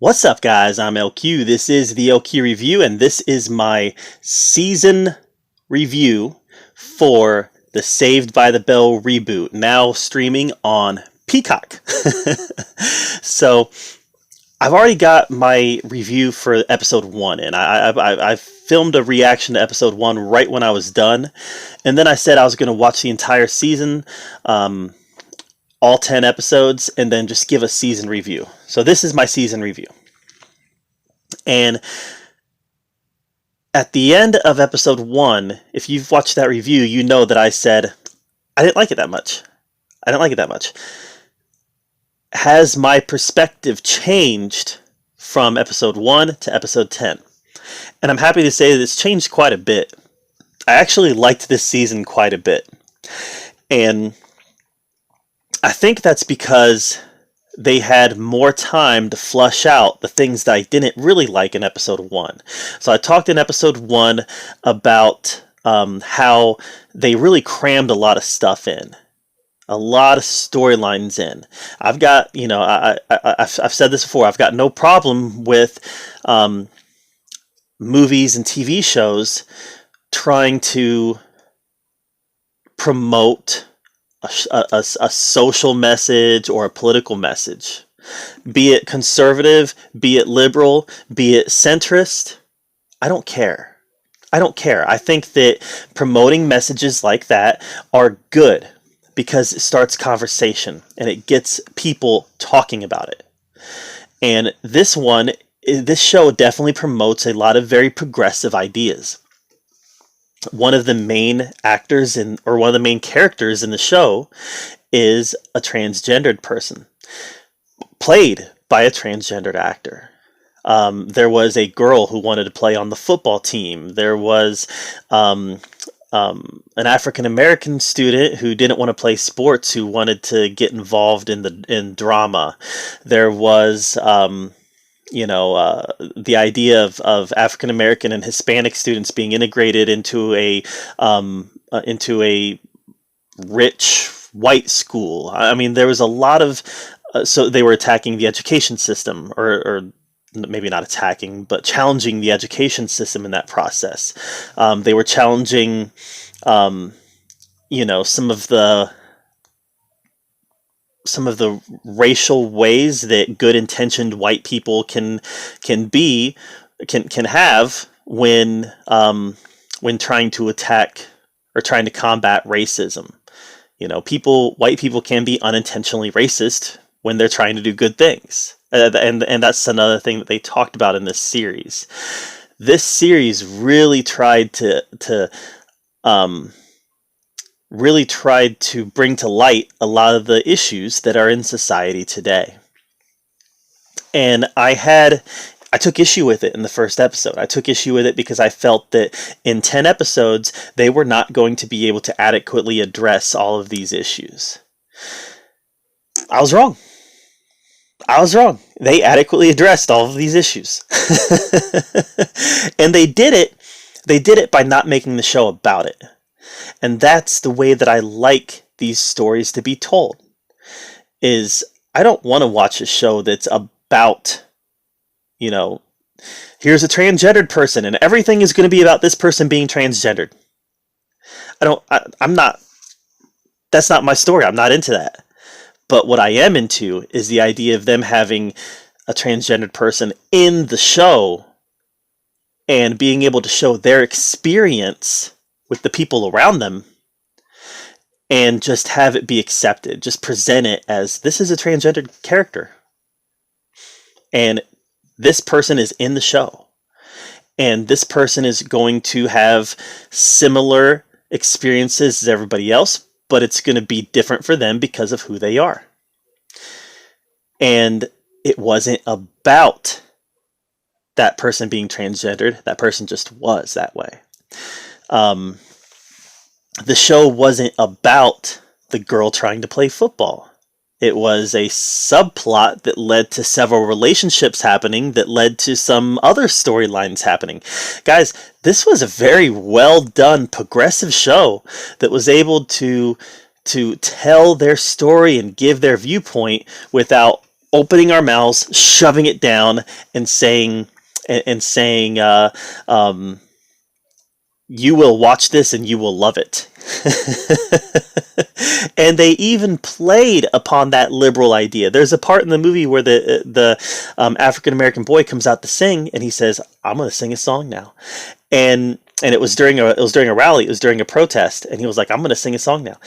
What's up, guys? I'm LQ. This is the LQ Review, and this is my season review for the Saved by the Bell reboot, now streaming on Peacock. So, I've already got my review for episode 1, and I filmed a reaction to episode 1 right when I was done, and then I said I was going to watch the entire season, all 10 episodes, and then just give a season review. So this is my season review. And at the end of episode 1, if you've watched that review, you know that I said, I didn't like it that much. I didn't like it that much. Has my perspective changed from episode 1 to episode 10? And I'm happy to say that it's changed quite a bit. I actually liked this season quite a bit. And I think that's because they had more time to flush out the things that I didn't really like in episode 1. So I talked in episode 1 about how they really crammed a lot of stuff in. A lot of storylines in. I've got, I've said this before, I've got no problem with movies and TV shows trying to promote a social message or a political message, be it conservative, be it liberal, be it centrist. I don't care. I think that promoting messages like that are good because it starts conversation and it gets people talking about it. And this show definitely promotes a lot of very progressive ideas. One of the main actors one of the main characters in the show is a transgendered person, played by a transgendered actor. There was a girl who wanted to play on the football team. There was an African American student who didn't want to play sports, who wanted to get involved in drama. There was the idea of African American and Hispanic students being integrated into a rich white school. I mean, there was a lot of so they were attacking the education system, or maybe not attacking, but challenging the education system in that process. They were challenging, some of the racial ways that good-intentioned white people can have when trying to attack or trying to combat racism. White people can be unintentionally racist when they're trying to do good things, and that's another thing that they talked about in this series. This series really tried to bring to light a lot of the issues that are in society today. And I took issue with it in the first episode. I took issue with it because I felt that in 10 episodes, they were not going to be able to adequately address all of these issues. I was wrong. They adequately addressed all of these issues. And they did it by not making the show about it. And that's the way that I like these stories to be told. Is I don't want to watch a show that's about, here's a transgendered person and everything is going to be about this person being transgendered. That's not my story. I'm not into that. But what I am into is the idea of them having a transgendered person in the show and being able to show their experience with the people around them and just have it be accepted. Just present it as, this is a transgendered character. And this person is in the show. And this person is going to have similar experiences as everybody else, but it's going to be different for them because of who they are. And it wasn't about that person being transgendered. That person just was that way. The show wasn't about the girl trying to play football. It was a subplot that led to several relationships happening, that led to some other storylines happening. Guys, this was a very well done, progressive show that was able to tell their story and give their viewpoint without opening our mouths, shoving it down, and saying, you will watch this and you will love it. And they even played upon that liberal idea. There's a part in the movie where the African American boy comes out to sing, and he says, "I'm going to sing a song now," and it was during a rally, it was during a protest, and he was like, "I'm going to sing a song now,"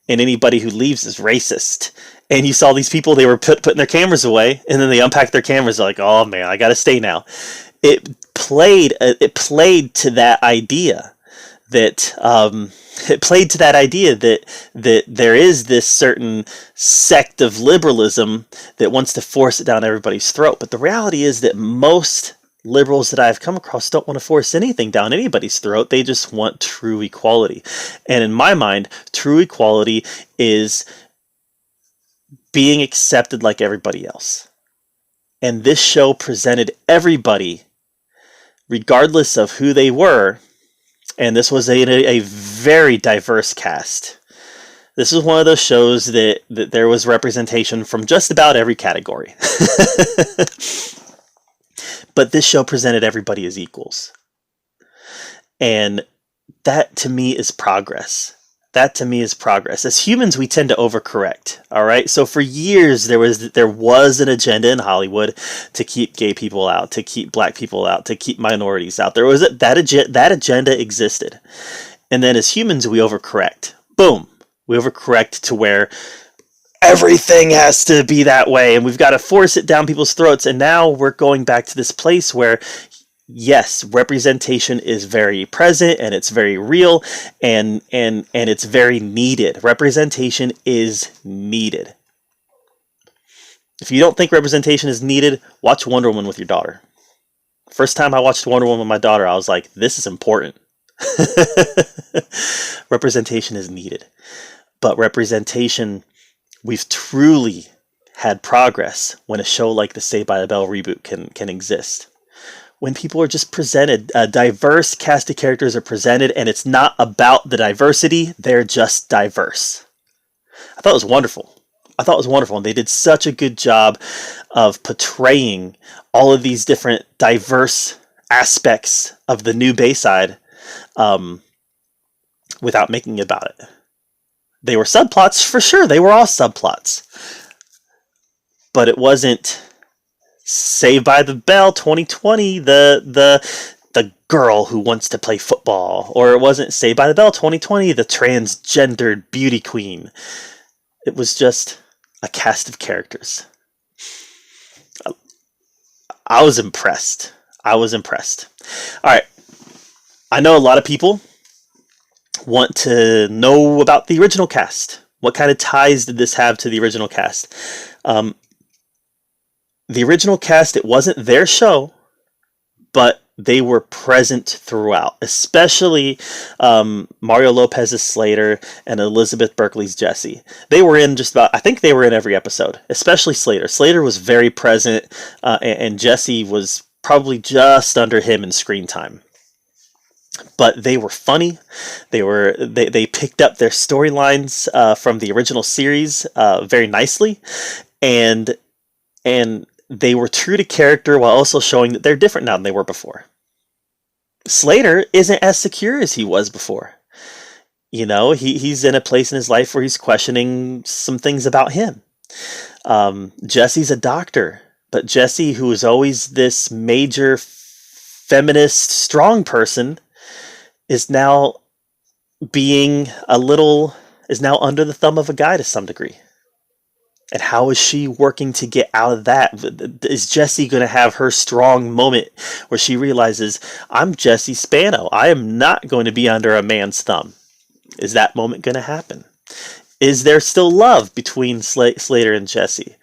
and anybody who leaves is racist. And you saw these people, they were putting their cameras away, and then they unpacked their cameras. They're like, "Oh man, I got to stay now." It played to that idea that that there is this certain sect of liberalism that wants to force it down everybody's throat. But the reality is that most liberals that I've come across don't want to force anything down anybody's throat. They just want true equality. And in my mind, true equality is being accepted like everybody else. And this show presented everybody, regardless of who they were. And this was a very diverse cast. This is one of those shows that there was representation from just about every category. But this show presented everybody as equals. And that to me is progress. That to me is progress. As humans, we tend to overcorrect. All right. So for years, there was an agenda in Hollywood to keep gay people out, to keep black people out, to keep minorities out. That agenda existed. And then as humans, we overcorrect. Boom. We overcorrect to where everything has to be that way, and we've got to force it down people's throats. And now we're going back to this place where, yes, representation is very present and it's very real, and it's very needed. Representation is needed. If you don't think representation is needed, watch Wonder Woman with your daughter. First time I watched Wonder Woman with my daughter, I was like, this is important. Representation is needed. But representation, we've truly had progress when a show like the Saved by the Bell reboot can exist. When people are just presented, a diverse cast of characters are presented, and it's not about the diversity, they're just diverse. I thought it was wonderful. And they did such a good job of portraying all of these different diverse aspects of the new Bayside without making it about it. They were subplots, for sure. They were all subplots. But it wasn't Saved by the Bell 2020, the girl who wants to play football. Or it wasn't Saved by the Bell 2020, the transgendered beauty queen. It was just a cast of characters. I was impressed. All right. I know a lot of people want to know about the original cast. What kind of ties did this have to the original cast? The original cast, it wasn't their show, but they were present throughout, especially Mario Lopez's Slater and Elizabeth Berkley's Jesse. They were in I think they were in every episode, especially Slater. Slater was very present, and Jesse was probably just under him in screen time. But they were funny. They picked up their storylines from the original series very nicely, and they were true to character while also showing that they're different now than they were before. Slater isn't as secure as he was before. You know, he's in a place in his life where he's questioning some things about him. Jesse's a doctor, but Jesse, who was always this major feminist, strong person, is now under the thumb of a guy to some degree. And how is she working to get out of that? Is Jessie going to have her strong moment where she realizes, I'm Jessie Spano. I am not going to be under a man's thumb. Is that moment going to happen? Is there still love between Slater and Jessie?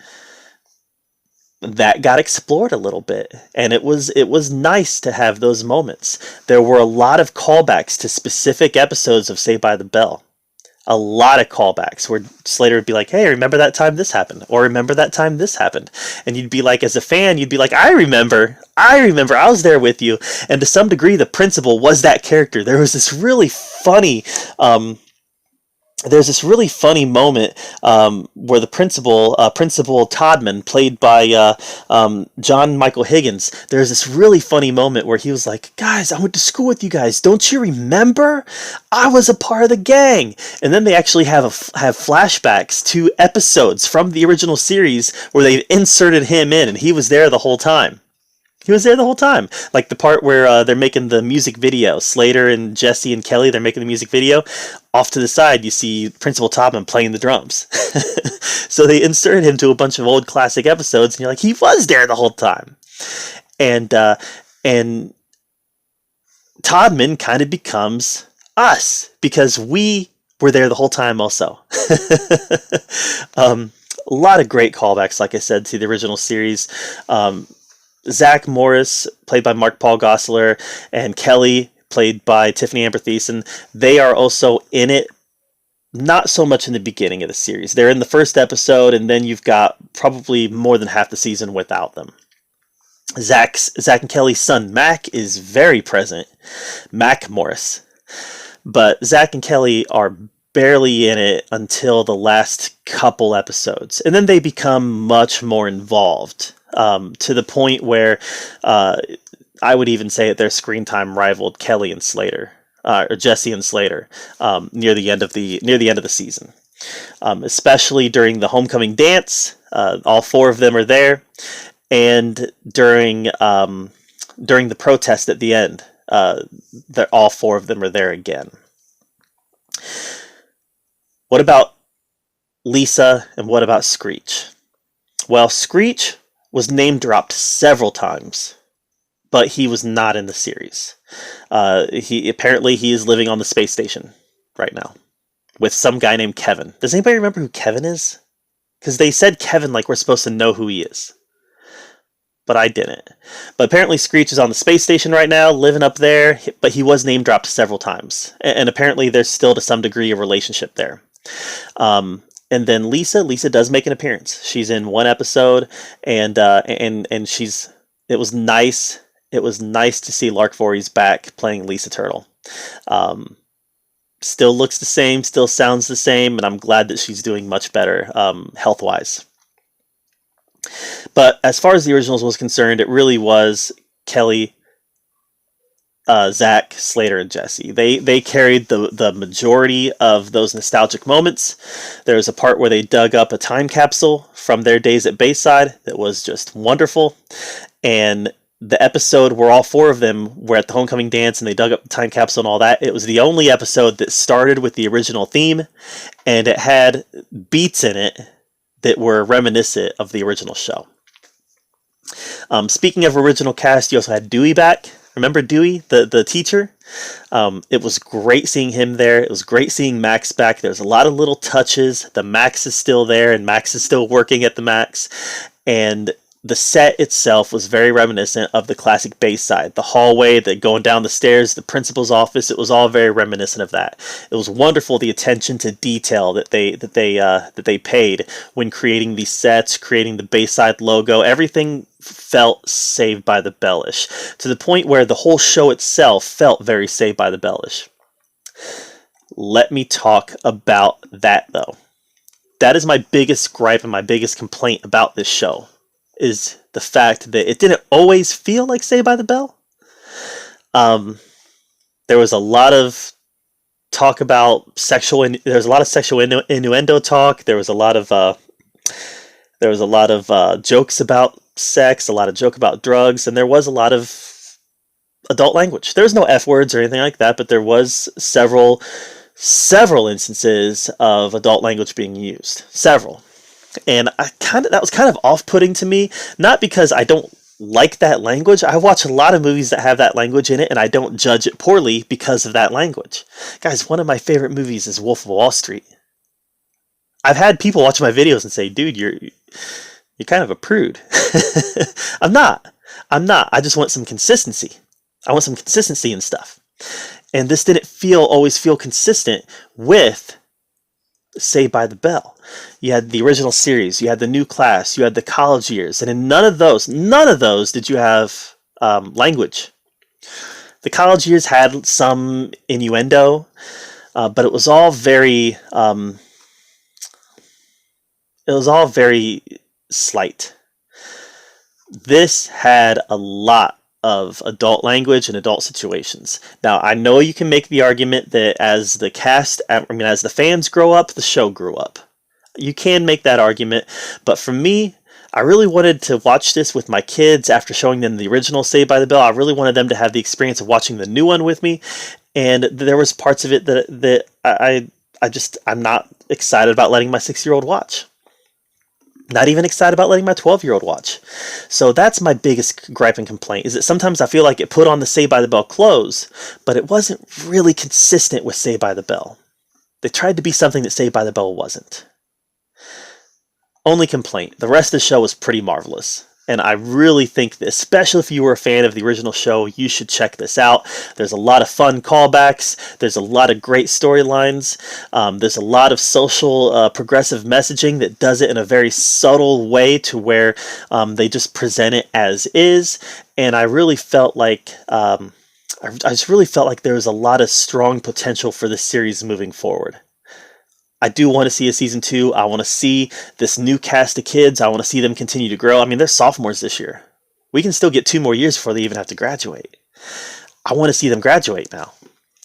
That got explored a little bit, and it was nice to have those moments. There were a lot of callbacks to specific episodes of Saved by the Bell. A lot of callbacks where Slater would be like, hey, remember that time this happened? Or remember that time this happened? And you'd be like, as a fan, you'd be like, I remember, I was there with you. And to some degree, the principal was that character. There was this really funny there's this really funny moment where the Principal Todman, played by John Michael Higgins, there's this really funny moment where he was like, "Guys, I went to school with you guys. Don't you remember? I was a part of the gang." And then they actually have flashbacks to episodes from the original series where they inserted him in, and he was there the whole time. He was there the whole time. Like the part where they're making the music video. Slater and Jesse and Kelly, they're making the music video. Off to the side, you see Principal Topman playing the drums. So they inserted him to a bunch of old classic episodes, and you're like, he was there the whole time. And Todman kind of becomes us because we were there the whole time also. A lot of great callbacks, like I said, to the original series. Zach Morris, played by Mark Paul Gosselaar, and Kelly, played by Tiffany Amber Thiessen, they are also in it. Not so much in the beginning of the series. They're in the first episode, and then you've got probably more than half the season without them. Zach and Kelly's son, Mac, is very present. Mac Morris. But Zach and Kelly are barely in it until the last couple episodes. And then they become much more involved. To the point where I would even say that their screen time rivaled Kelly and Slater, or Jesse and Slater, near the end of the season. Especially during the homecoming dance, all four of them are there, and during the protest at the end, all four of them are there again. What about Lisa, and what about Screech? Well, Screech was name dropped several times, but he was not in the series. He is living on the space station right now with some guy named Kevin. Does anybody remember who Kevin is? Because they said Kevin like we're supposed to know who he is, but I didn't. But apparently Screech is on the space station right now, living up there, but he was name dropped several times, and apparently there's still to some degree a relationship there. And then Lisa does make an appearance. She's in one episode, and she's. It was nice. It was nice to see Lark Voorhees back playing Lisa Turtle. Still looks the same, still sounds the same, and I'm glad that she's doing much better health wise. But as far as the originals was concerned, it really was Kelly, Zach, Slater, and Jesse. They carried the majority of those nostalgic moments. There was a part where they dug up a time capsule from their days at Bayside that was just wonderful. And the episode where all four of them were at the homecoming dance and they dug up the time capsule and all that, it was the only episode that started with the original theme, and it had beats in it that were reminiscent of the original show. Speaking of original cast, you also had Dewey back. Remember Dewey, the teacher? It was great seeing him there. It was great seeing Max back. There's a lot of little touches. The Max is still there, and Max is still working at the Max. And the set itself was very reminiscent of the classic Bayside. The hallway, going down the stairs, the principal's office, it was all very reminiscent of that. It was wonderful, the attention to detail that they paid when creating these sets, creating the Bayside logo. Everything felt Saved by the Bell-ish, to the point where the whole show itself felt very Saved by the Bell-ish. Let me talk about that, though. That is my biggest gripe and my biggest complaint about this show, is the fact that it didn't always feel like Saved by the Bell. There was a lot of talk about there was a lot of sexual innuendo talk. There was a lot of jokes about sex, a lot of joke about drugs, and there was a lot of adult language. There was no F words or anything like that, but there was several instances of adult language being used. Several. And that was kind of off-putting to me, not because I don't like that language. I watch a lot of movies that have that language in it, and I don't judge it poorly because of that language. Guys, one of my favorite movies is Wolf of Wall Street. I've had people watch my videos and say, "Dude, you're kind of a prude." I'm not. I just want some consistency. I want some consistency in stuff. And this didn't always feel consistent with Saved by the Bell. You had the original series, you had the new class, you had the college years, and in none of those did you have language. The college years had some innuendo. but it was all very slight. This had a lot of adult language and adult situations. Now, I know you can make the argument that as the as the fans grow up, the show grew up. You can make that argument, but for me, I really wanted to watch this with my kids after showing them the original Saved by the Bell. I really wanted them to have the experience of watching the new one with me, and there was parts of it that I'm not excited about letting my 6-year-old watch. Not even excited about letting my 12-year-old watch. So that's my biggest gripe and complaint, is that sometimes I feel like it put on the Saved by the Bell clothes, but it wasn't really consistent with Saved by the Bell. They tried to be something that Saved by the Bell wasn't. Only complaint. The rest of the show was pretty marvelous. And I really think that, especially if you were a fan of the original show, you should check this out. There's a lot of fun callbacks. There's a lot of great storylines. There's a lot of social progressive messaging that does it in a very subtle way to where they just present it as is. And I really felt like I just really felt like there was a lot of strong potential for this series moving forward. I do want to see a season 2. I want to see this new cast of kids. I want to see them continue to grow. I mean, they're sophomores this year. We can still get 2 more years before they even have to graduate. I want to see them graduate now.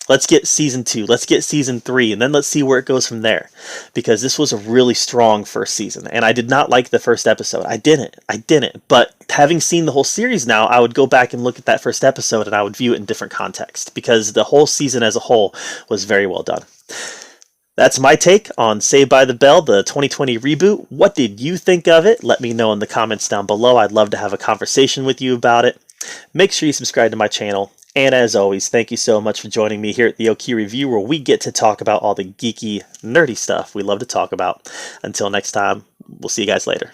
Let's get season 2. Let's get season 3, and then let's see where it goes from there. Because this was a really strong first season, and I did not like the first episode. I didn't. But having seen the whole series now, I would go back and look at that first episode, and I would view it in different context, because the whole season as a whole was very well done. That's my take on Saved by the Bell, the 2020 reboot. What did you think of it? Let me know in the comments down below. I'd love to have a conversation with you about it. Make sure you subscribe to my channel. And as always, thank you so much for joining me here at the OK Review, where we get to talk about all the geeky, nerdy stuff we love to talk about. Until next time, we'll see you guys later.